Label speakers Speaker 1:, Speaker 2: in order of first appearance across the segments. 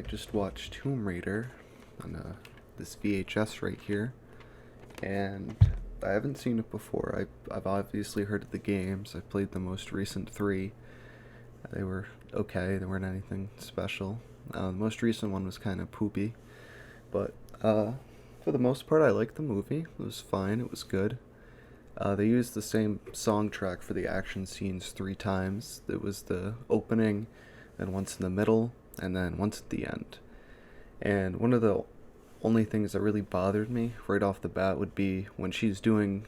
Speaker 1: I just watched Tomb Raider on this VHS right here, and I haven't seen it before. I've obviously heard of the games. I played the most recent three. They were okay. They weren't anything special. The most recent one was kind of poopy, but for the most part, I liked the movie. It was fine. It was good. They used the same song track for the action scenes three times. It was the opening, then once in the middle, and then once at the end. And one of the only things that really bothered me right off the bat would be when she's doing,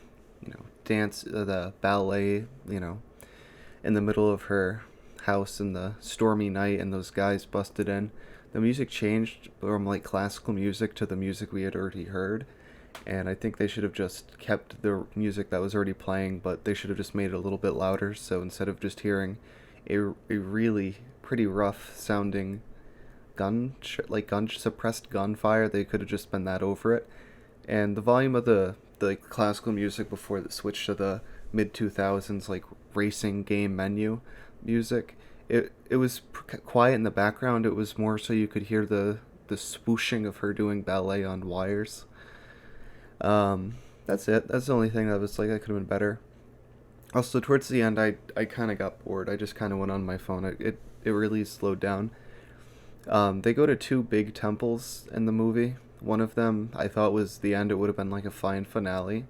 Speaker 1: dance, the ballet, in the middle of her house in the stormy night, and those guys busted in. The music changed from like classical music to the music we had already heard, and I think they should have just kept the music that was already playing, but they should have just made it a little bit louder. So instead of just hearing a really pretty rough sounding gun suppressed gunfire, they could have just been that over it. And the volume of the classical music before the switch to the mid 2000s like racing game menu music, it was quiet in the background. It was more so you could hear the swooshing of her doing ballet on wires. That's it. That's the only thing that was like that could have been better. Also, towards the end, I kind of got bored. I just kind of went on my phone. It really slowed down. They go to two big temples in the movie. One of them I thought was the end. It would have been like a fine finale.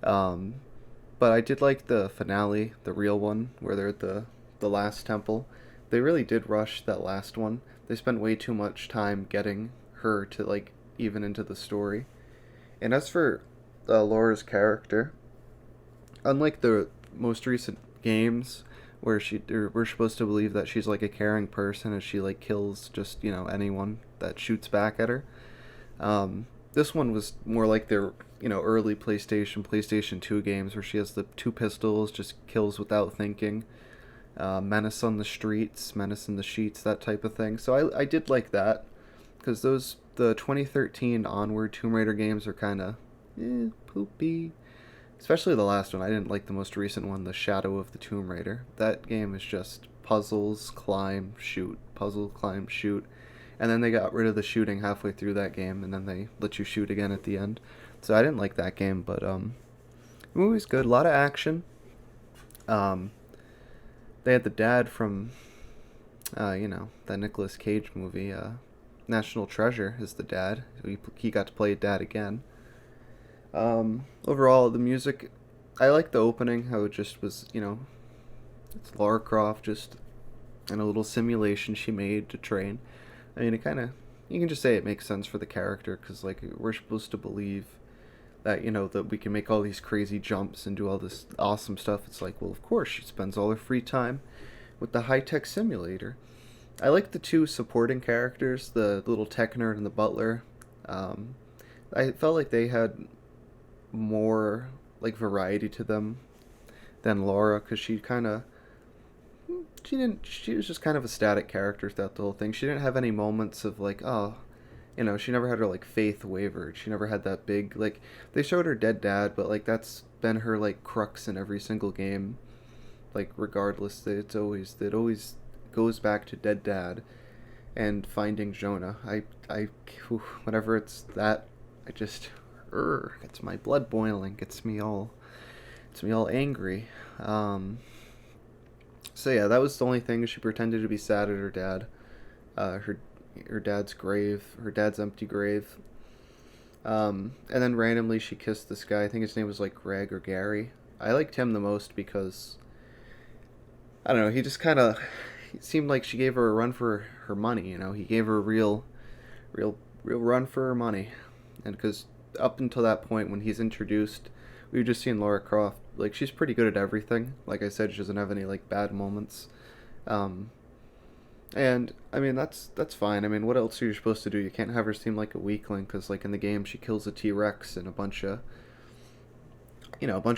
Speaker 1: But I did like the finale, the real one, where they're at the last temple. They really did rush that last one. They spent way too much time getting her to like even into the story. And as for Laura's character, unlike the most recent games where we're supposed to believe that she's like a caring person as she like kills just anyone that shoots back at her. This one was more like their early PlayStation 2 games where she has the two pistols, just kills without thinking. Menace on the streets, menace in the sheets, that type of thing. So I did like that, because the 2013 onward Tomb Raider games are kind of poopy. Especially the last one. I didn't like the most recent one, The Shadow of the Tomb Raider. That game is just puzzles, climb, shoot, puzzle, climb, shoot. And then they got rid of the shooting halfway through that game, and then they let you shoot again at the end. So I didn't like that game, but the movie's good. A lot of action. They had the dad from, that Nicolas Cage movie, National Treasure is the dad. He got to play a dad again. Overall, the music, I like the opening, how it just was, it's Lara Croft just in a little simulation she made to train. I mean, you can just say it makes sense for the character, because, like, we're supposed to believe that, that we can make all these crazy jumps and do all this awesome stuff. It's like, well, of course, she spends all her free time with the high-tech simulator. I like the two supporting characters, the little tech nerd and the butler. I felt like they had more like variety to them than Laura, because she was just kind of a static character throughout the whole thing. She didn't have any moments of like, she never had her like faith wavered. She never had that big, like, they showed her dead dad, but like that's been her like crux in every single game. Like, regardless, it always goes back to dead dad and finding Jonah. Whenever it's that, I just gets my blood boiling, gets me all angry. So yeah, that was the only thing. She pretended to be sad at her dad, her dad's grave, her dad's empty grave. And then randomly she kissed this guy. I think his name was like Greg or Gary. I liked him the most because, I don't know, he just kind of, it seemed like she gave her a run for her money. He gave her a real run for her money. And because up until that point when he's introduced, we've just seen Lara Croft, like, she's pretty good at everything. Like I said, she doesn't have any like bad moments. And I mean, that's fine. I mean, what else are you supposed to do? You can't have her seem like a weakling, because like in the game she kills a T-Rex and a bunch of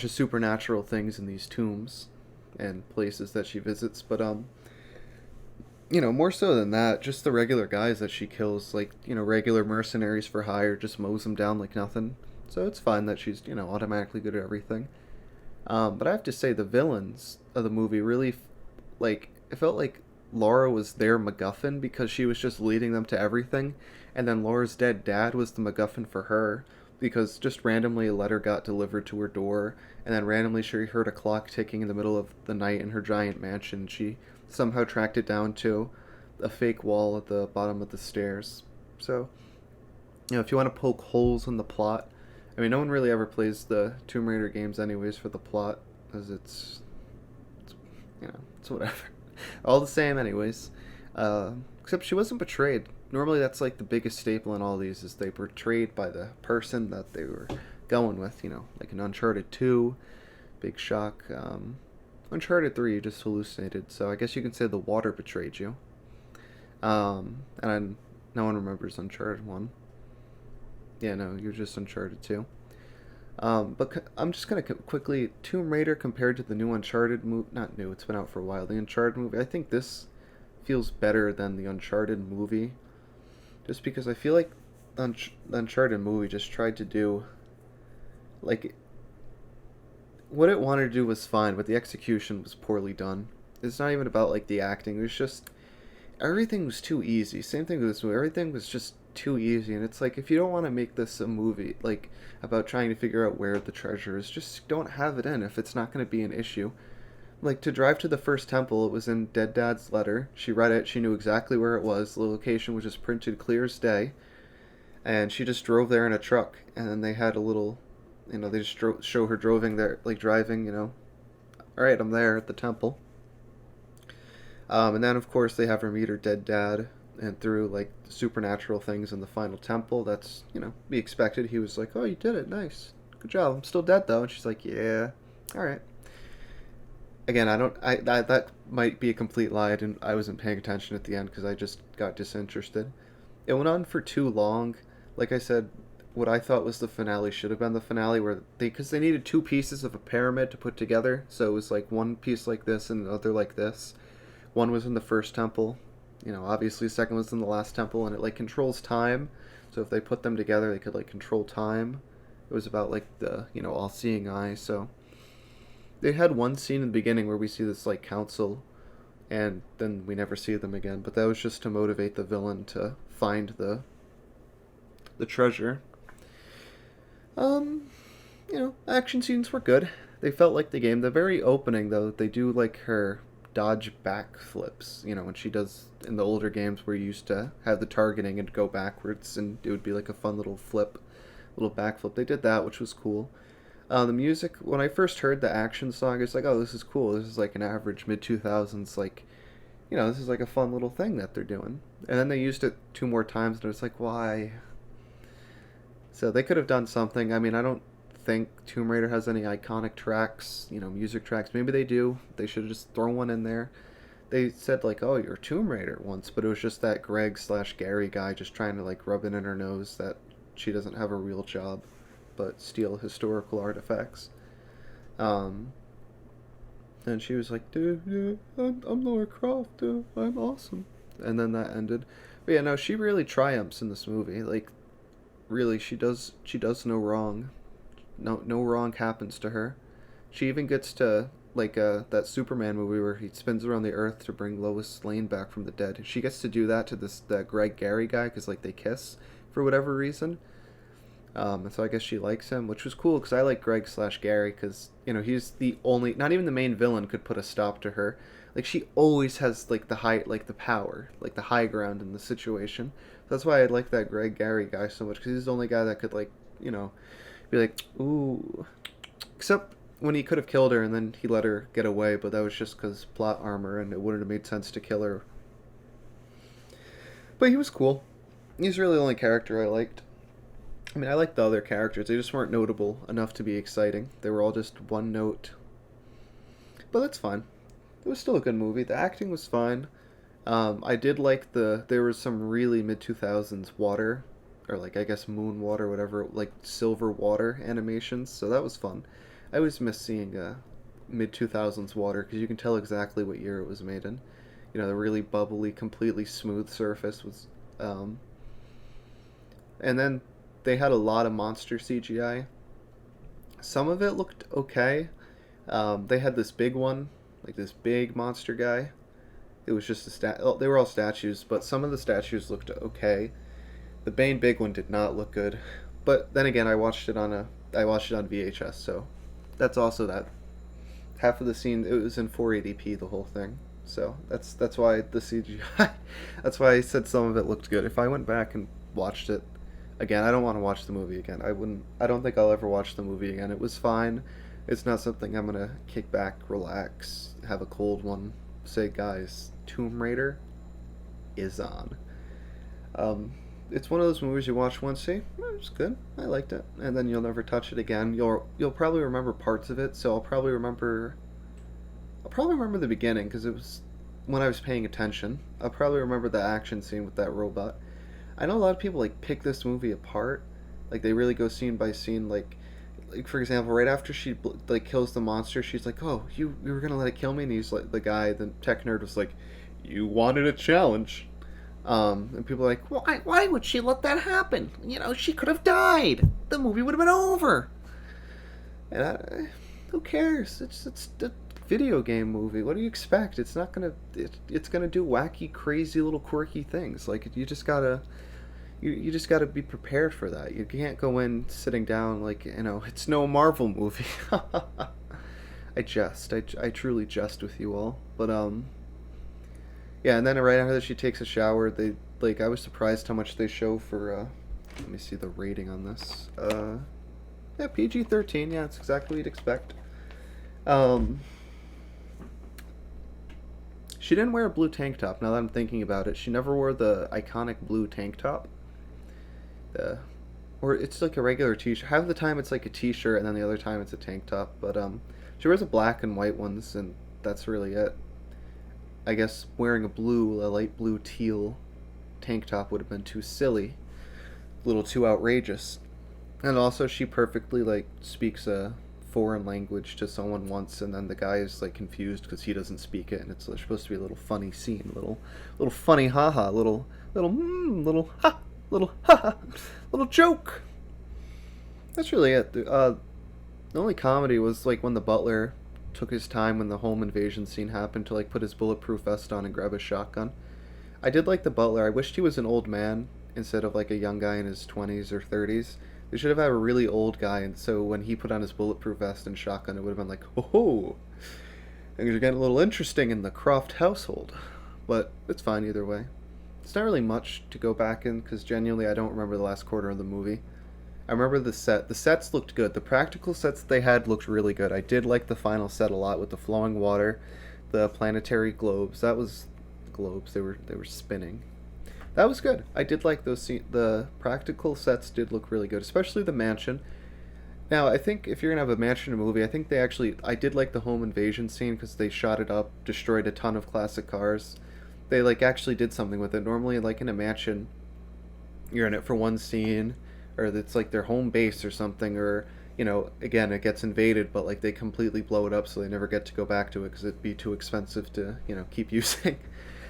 Speaker 1: supernatural things in these tombs and places that she visits. But more so than that, just the regular guys that she kills, like, regular mercenaries for hire, just mows them down like nothing. So it's fine that she's, automatically good at everything. But I have to say, the villains of the movie really, like, it felt like Laura was their MacGuffin because she was just leading them to everything, and then Laura's dead dad was the MacGuffin for her because just randomly a letter got delivered to her door, and then randomly she heard a clock ticking in the middle of the night in her giant mansion. She somehow tracked it down to a fake wall at the bottom of the stairs. So, if you want to poke holes in the plot, I mean, no one really ever plays the Tomb Raider games anyways for the plot, because it's whatever. All the same anyways. Except she wasn't betrayed. Normally that's like the biggest staple in all these is they betrayed by the person that they were going with, like in Uncharted 2, big shock. Uncharted 3 you just hallucinated, so I guess you can say the water betrayed you. And no one remembers Uncharted 1. Yeah, no, you're just Uncharted 2. But I'm just going to quickly, Tomb Raider compared to the new Uncharted movie, not new, it's been out for a while, the Uncharted movie, I think this feels better than the Uncharted movie, just because I feel like the Uncharted movie just tried to do, like, what it wanted to do was fine, but the execution was poorly done. It's not even about, like, the acting, it was just, everything was too easy. Same thing with this movie, everything was just too easy, and it's like, if you don't want to make this a movie like about trying to figure out where the treasure is, just don't have it in if it's not going to be an issue. Like, to drive to the first temple, it was in Dead Dad's letter. She read it, she knew exactly where it was, the location was just printed clear as day, and she just drove there in a truck. And then they had a little, they just show her driving there, like driving, all right, I'm there at the temple. And then of course they have her meet her dead dad, and through like supernatural things in the final temple, that's be expected. He was like, "Oh, you did it, nice, good job. I'm still dead though," and she's like, "Yeah, all right." Again, that might be a complete lie. I wasn't paying attention at the end because I just got disinterested. It went on for too long. Like I said, what I thought was the finale should have been the finale, where because they needed two pieces of a pyramid to put together, so it was like one piece like this and another like this. One was in the first temple, obviously the second was in the last temple, and it like controls time. So if they put them together, they could like control time. It was about like the all-seeing eye. So they had one scene in the beginning where we see this like council, and then we never see them again. But that was just to motivate the villain to find the treasure. Action scenes were good. They felt like the game. The very opening though, they do like her dodge backflips, when she does in the older games where you used to have the targeting and go backwards and it would be like a fun little little backflip. They did that, which was cool. The music, when I first heard the action song, I was like, oh, this is cool. This is like an average mid-2000s, like, this is like a fun little thing that they're doing. And then they used it two more times and I was like, why? So they could have done something. I mean, I don't think Tomb Raider has any iconic tracks, music tracks. Maybe they do. They should have just thrown one in there. They said like, "Oh, you're Tomb Raider" once, but it was just that Greg/Gary guy just trying to like rub it in her nose that she doesn't have a real job, but steal historical artifacts. And she was like, "Dude, I'm Lara Croft. Dude, I'm awesome." And then that ended. But yeah, no, she really triumphs in this movie. Like, really, she does no wrong. No wrong happens to her. She even gets to like that Superman movie where he spins around the Earth to bring Lois Lane back from the dead. She gets to do that to that Greg Gary guy because like they kiss for whatever reason. And so I guess she likes him, which was cool because I like Greg/Gary because he's the only, not even the main villain could put a stop to her. Like she always has like the power, like the high ground in the situation. That's why I like that Greg Gary guy so much because he's the only guy that could like be like, ooh. Except when he could have killed her and then he let her get away, but that was just because plot armor and it wouldn't have made sense to kill her. But he was cool. He's really the only character I liked. I mean, I liked the other characters. They just weren't notable enough to be exciting. They were all just one note. But that's fine. It was still a good movie. The acting was fine. I did like there was some really mid-2000s water, or like I guess moon water, whatever, like silver water animations. So that was fun. I always miss seeing mid-2000s water because you can tell exactly what year it was made in. The really bubbly, completely smooth surface was. And then they had a lot of monster CGI. Some of it looked okay. They had this big one, like this big monster guy. It was just they were all statues, but some of the statues looked okay. The main big one did not look good. But then again, I watched it on VHS, so that's also that. Half of the scene it was in 480p the whole thing. So that's why the CGI that's why I said some of it looked good. If I went back and watched it again, I don't want to watch the movie again. I don't think I'll ever watch the movie again. It was fine. It's not something I'm going to kick back, relax, have a cold one, say guys, Tomb Raider is on. Um, it's one of those movies you watch once, say, it's good, I liked it, and then you'll never touch it again. You'll probably remember parts of it, so I'll probably remember the beginning because it was when I was paying attention. I'll probably remember the action scene with that robot. I know a lot of people like pick this movie apart, like they really go scene by scene. Like for example, right after she like kills the monster, she's like, "Oh, you were gonna let it kill me?" And he's like, the tech nerd was like, "You wanted a challenge." And people are like, why would she let that happen? You know, she could have died. The movie would have been over. And who cares? It's a video game movie. What do you expect? It's not gonna. It's gonna do wacky, crazy, little quirky things. Like you just gotta be prepared for that. You can't go in sitting down like it's no Marvel movie. I jest. I truly jest with you all. But yeah, and then right after she takes a shower, they I was surprised how much they show for. Let me see the rating on this. Yeah, PG-13. Yeah, it's exactly what you'd expect. Um, she didn't wear a blue tank top. Now that I'm thinking about it, she never wore the iconic blue tank top. Uh, or it's like a regular t-shirt. Half the time it's like a t-shirt, and then the other time it's a tank top. But she wears a black and white ones, and that's really it. I guess wearing a light blue teal tank top would have been too silly, a little too outrageous. And also, she perfectly like speaks a foreign language to someone once, and then the guy is like confused because he doesn't speak it, and it's supposed to be a little funny scene, little funny haha, little haha, little joke. That's really it. The only comedy was like when the butler took his time when the home invasion scene happened to like put his bulletproof vest on and grab his shotgun. I did like the butler. I wished he was an old man instead of like a young guy in his 20s or 30s. They should have had a really old guy, and so when he put on his bulletproof vest and shotgun, it would have been like, oh, things are getting a little interesting in the Croft household. But it's fine either way. It's not really much to go back in because genuinely I don't remember the last quarter of the movie. I remember the set. The sets looked good. The practical sets that they had looked really good. I did like the final set a lot with the flowing water, the planetary globes. That was globes. They were spinning. That was good. I did like those. The practical sets did look really good, especially the mansion. Now, I think if you're gonna have a mansion in a movie, I think I did like the home invasion scene because they shot it up, destroyed a ton of classic cars. They like actually did something with it. Normally, like in a mansion, you're in it for one scene, or it's like their home base or something, or again, it gets invaded, but like they completely blow it up, so they never get to go back to it because it'd be too expensive to keep using.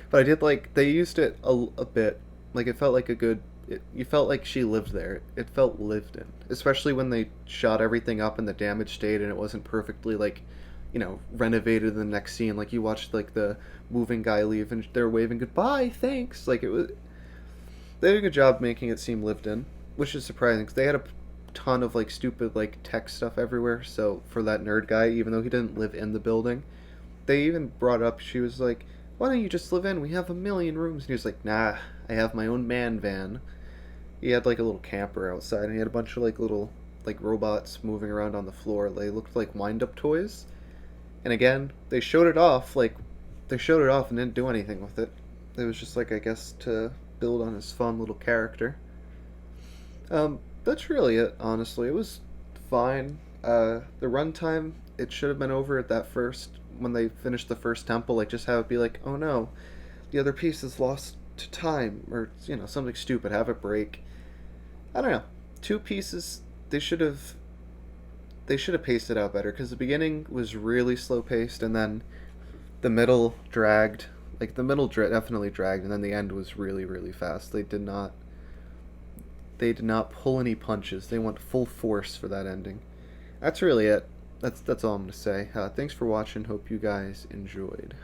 Speaker 1: But I did like they used it a bit. Like it felt like you felt like she lived there. It felt lived in, especially when they shot everything up in the damaged state and it wasn't perfectly like, renovated in the next scene. Like you watched like the moving guy leave and they're waving goodbye, thanks. Like it was, they did a good job making it seem lived in, which is surprising because they had a ton of like stupid like tech stuff everywhere. So for that nerd guy, even though he didn't live in the building, they even brought up. She was like, "Why don't you just live in? We have a million rooms." And he was like, "Nah, I have my own man van." He had like a little camper outside, and he had a bunch of like little like robots moving around on the floor. They looked like wind-up toys. And again, they showed it off and didn't do anything with it. It was just like I guess to build on his fun little character. That's really it. Honestly, it was fine. The runtime it should have been over at that first when they finished the first temple. Like just have it be like, oh no, the other piece is lost to time, or something stupid. Have it break. I don't know. Two pieces. They should have paced it out better because the beginning was really slow paced, and then the middle dragged. Like the middle definitely dragged, and then the end was really really fast. They did not pull any punches. They went full force for that ending. That's really it. That's all I'm gonna say. Thanks for watching. Hope you guys enjoyed.